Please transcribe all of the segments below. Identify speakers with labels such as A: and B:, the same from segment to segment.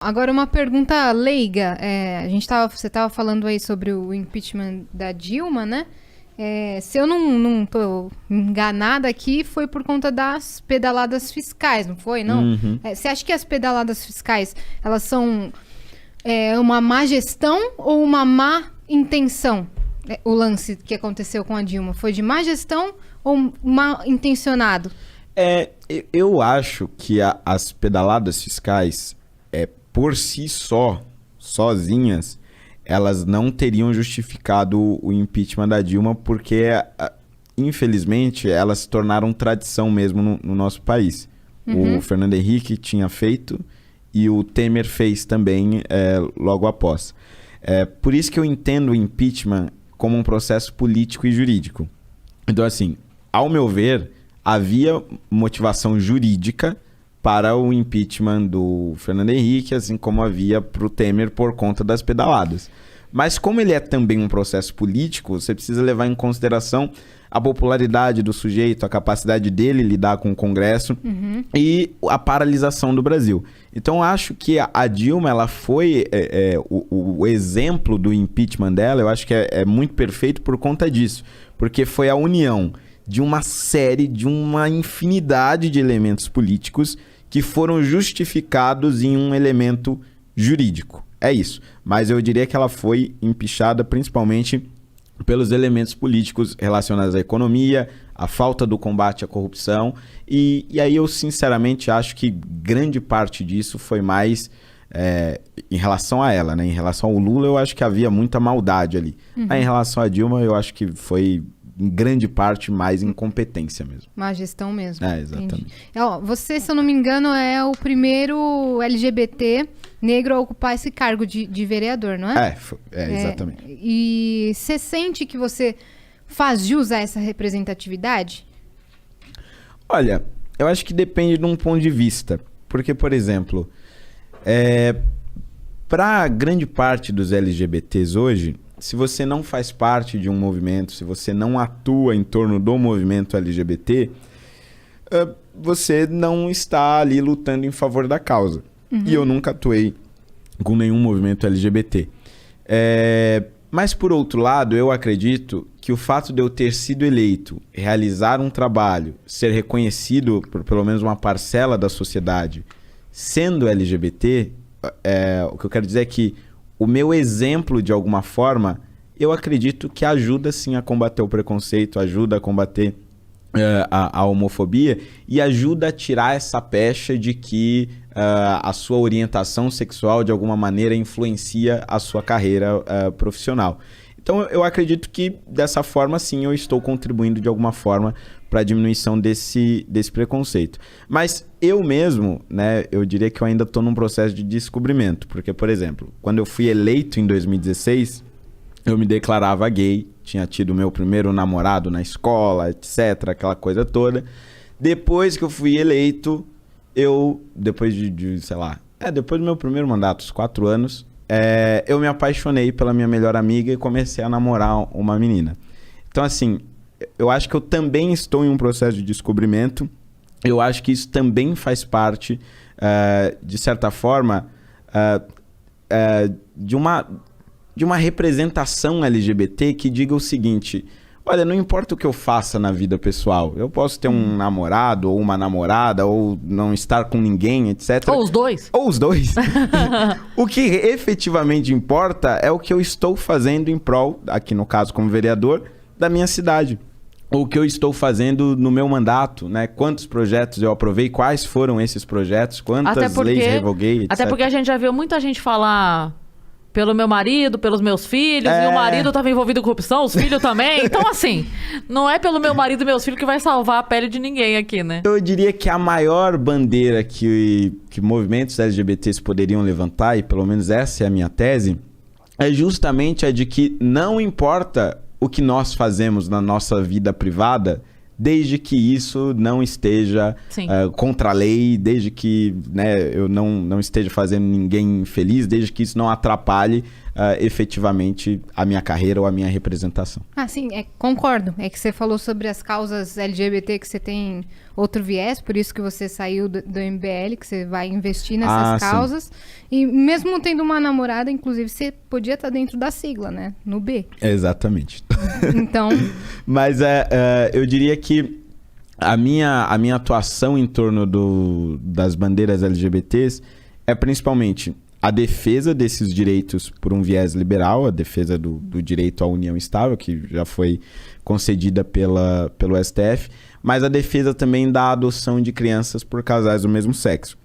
A: Agora uma pergunta leiga. Você estava falando aí sobre o impeachment da Dilma, né? Se eu não tô enganada aqui, foi por conta das pedaladas fiscais, não foi? Não?
B: Uhum.
A: Você acha que as pedaladas fiscais, elas são uma má gestão ou uma má intenção? O lance que aconteceu com a Dilma, foi de má gestão ou mal intencionado?
B: Eu acho que as pedaladas fiscais, por si sozinhas, elas não teriam justificado o impeachment da Dilma, porque, infelizmente, elas se tornaram tradição mesmo no nosso país.
A: Uhum.
B: O Fernando Henrique tinha feito e o Temer fez também logo após. Por isso que eu entendo o impeachment como um processo político e jurídico. Então, assim, ao meu ver, havia motivação jurídica para o impeachment do Fernando Henrique, assim como havia para o Temer por conta das pedaladas. Mas como ele é também um processo político, você precisa levar em consideração a popularidade do sujeito, a capacidade dele lidar com o Congresso e a paralisação do Brasil. Então, acho que a Dilma, ela foi o exemplo do impeachment dela, eu acho que é muito perfeito por conta disso, porque foi a união de uma infinidade de elementos políticos que foram justificados em um elemento jurídico. É isso. Mas eu diria que ela foi empichada principalmente pelos elementos políticos relacionados à economia, à falta do combate à corrupção. E aí eu sinceramente acho que grande parte disso foi mais em relação a ela, né? Em relação ao Lula, eu acho que havia muita maldade ali. Aí, em relação a Dilma, eu acho que foi em grande parte mais incompetência mesmo.
A: Má gestão mesmo.
B: Exatamente.
A: Você, se eu não me engano, é o primeiro LGBT negro a ocupar esse cargo de vereador, não é?
B: Exatamente.
A: E você sente que você faz jus a essa representatividade?
B: Olha, eu acho que depende de um ponto de vista. Porque, por exemplo, para grande parte dos LGBTs hoje, se você não faz parte de um movimento, se você não atua em torno do movimento LGBT, você não está ali lutando em favor da causa. E eu nunca atuei com nenhum movimento LGBT. Mas, por outro lado, eu acredito que o fato de eu ter sido eleito, realizar um trabalho, ser reconhecido por pelo menos uma parcela da sociedade, sendo LGBT, o que eu quero dizer é que o meu exemplo, de alguma forma, eu acredito que ajuda sim a combater o preconceito, ajuda a combater a homofobia e ajuda a tirar essa pecha de que a sua orientação sexual de alguma maneira influencia a sua carreira profissional. Então eu acredito que dessa forma sim eu estou contribuindo de alguma forma para a diminuição desse preconceito. Mas eu mesmo, né, eu diria que eu ainda estou num processo de descobrimento, porque, por exemplo, quando eu fui eleito em 2016, eu me declarava gay, tinha tido meu primeiro namorado na escola, etc., aquela coisa toda. Depois que eu fui eleito, depois depois do meu primeiro mandato, os 4 anos, eu me apaixonei pela minha melhor amiga e comecei a namorar uma menina. Então, assim, eu acho que eu também estou em um processo de descobrimento. Eu acho que isso também faz parte, de certa forma, de uma representação LGBT que diga o seguinte: olha, não importa o que eu faça na vida pessoal, eu posso ter um namorado ou uma namorada ou não estar com ninguém, etc.
C: Ou os dois.
B: Ou os dois. O que efetivamente importa é o que eu estou fazendo em prol, aqui no caso como vereador, da minha cidade. O que eu estou fazendo no meu mandato, né? Quantos projetos eu aprovei, quais foram esses projetos, quantas leis revoguei, etc.
C: Até porque a gente já viu muita gente falar pelo meu marido, pelos meus filhos, e o marido estava envolvido em corrupção, os filhos também. Então, assim, não é pelo meu marido e meus filhos que vai salvar a pele de ninguém aqui, né?
B: Eu diria que a maior bandeira que movimentos LGBTs poderiam levantar, e pelo menos essa é a minha tese, é justamente a de que não importa o que nós fazemos na nossa vida privada, desde que isso não esteja contra a lei, desde que, né, eu não esteja fazendo ninguém feliz, desde que isso não atrapalhe efetivamente a minha carreira ou a minha representação.
A: Sim, concordo. É que você falou sobre as causas LGBT, que você tem outro viés, por isso que você saiu do MBL, que você vai investir nessas causas. Sim. E mesmo tendo uma namorada, inclusive, você podia estar dentro da sigla, né? No B.
B: Exatamente.
A: Então...
B: Mas eu diria que a minha atuação em torno das bandeiras LGBTs é principalmente a defesa desses direitos por um viés liberal, a defesa do direito à união estável, que já foi concedida pelo STF, mas a defesa também da adoção de crianças por casais do mesmo sexo,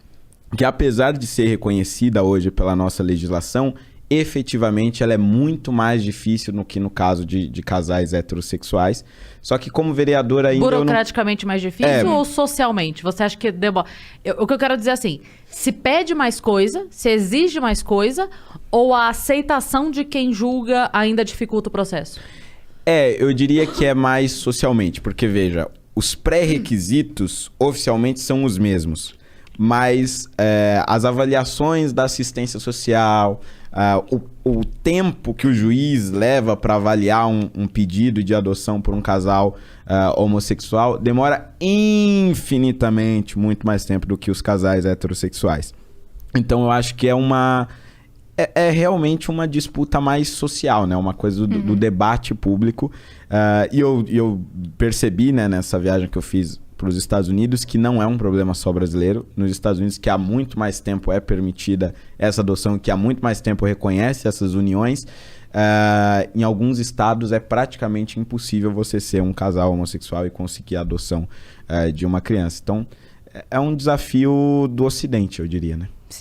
B: que apesar de ser reconhecida hoje pela nossa legislação, efetivamente ela é muito mais difícil do que no caso de casais heterossexuais. Só que como vereador ainda...
C: Burocraticamente mais difícil ou socialmente? Você acha que... O que eu quero dizer assim, se pede mais coisa, se exige mais coisa, ou a aceitação de quem julga ainda dificulta o processo?
B: Eu diria que é mais socialmente, porque veja, os pré-requisitos oficialmente são os mesmos, mas as avaliações da assistência social... o tempo que o juiz leva para avaliar um pedido de adoção por um casal homossexual demora infinitamente muito mais tempo do que os casais heterossexuais. Então eu acho que é realmente uma disputa mais social, né? Uma coisa do debate público. E eu percebi, né, nessa viagem que eu fiz para os Estados Unidos, que não é um problema só brasileiro. Nos Estados Unidos, que há muito mais tempo é permitida essa adoção, que há muito mais tempo reconhece essas uniões, em alguns estados é praticamente impossível você ser um casal homossexual e conseguir a adoção de uma criança. Então, é um desafio do Ocidente, eu diria, né?